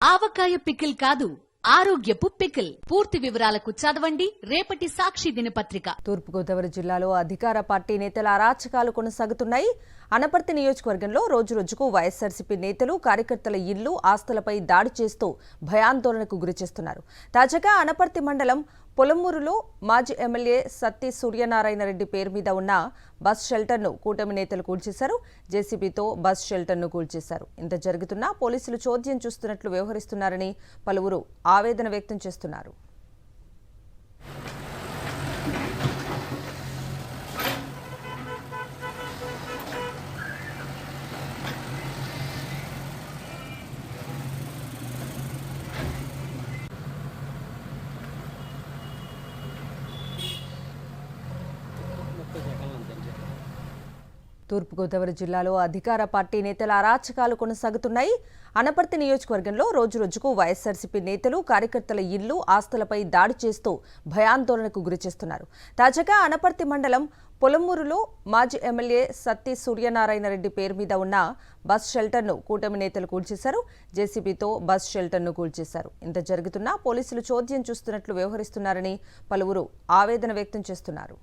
ఆవకాయ pickle కాదు, ఆరోగ్యపు pickle. పూర్తి వివరాలకు చదవండి రేపటి సాక్షి దినపత్రిక. తూర్పుగోదావరి జిల్లాలో అధికార పార్టీ నేతల అరాచకాలు కొనసాగుతున్నాయి. అనపర్తి నియోజకవర్గంలో రోజురోజుకు వైఎస్ఆర్సీపీ నేతలు కార్యకర్తల ఇళ్లు, ఆస్తులపై దాడి చేస్తూ భయాందోళనకు గురిచేస్తున్నారు. తాజాగా అనపర్తి మండలం పొలమూరులో మాజీ ఎమ్మెల్యే సత్తి సూర్యనారాయణ రెడ్డి పేరు మీద ఉన్న బస్ షెల్టర్ను కూటమి నేతలు కూల్చేశారు. జేసీబీతో బస్ షెల్టర్ను కూల్చేశారు. ఇంత జరుగుతున్నా పోలీసులు చోద్యం చూస్తున్నట్లు వ్యవహరిస్తున్నారని పలువురు ఆవేదన వ్యక్తం చేస్తున్నారు. తూర్పుగోదావరి జిల్లాలో అధికార పార్టీ నేతల అరాచకాలు కొనసాగుతున్నాయి. అనపర్తి నియోజకవర్గంలో రోజురోజుకు వైఎస్ఆర్సీపీ నేతలు కార్యకర్తల ఇళ్లు, ఆస్తులపై దాడి చేస్తూ భయాందోళనకు గురిచేస్తున్నారు. తాజాగా అనపర్తి మండలం పొలమూరులో మాజీ ఎమ్మెల్యే సత్తి సూర్యనారాయణ రెడ్డి పేరు మీద ఉన్న బస్ షెల్టర్ను కూటమి నేతలు కూల్చేశారు. జేసీబీతో బస్ షెల్టర్ను కూల్చేశారు. ఇంత జరుగుతున్నా పోలీసులు చోద్యం చూస్తున్నట్లు వ్యవహరిస్తున్నారని పలువురు ఆవేదన వ్యక్తం చేస్తున్నారు.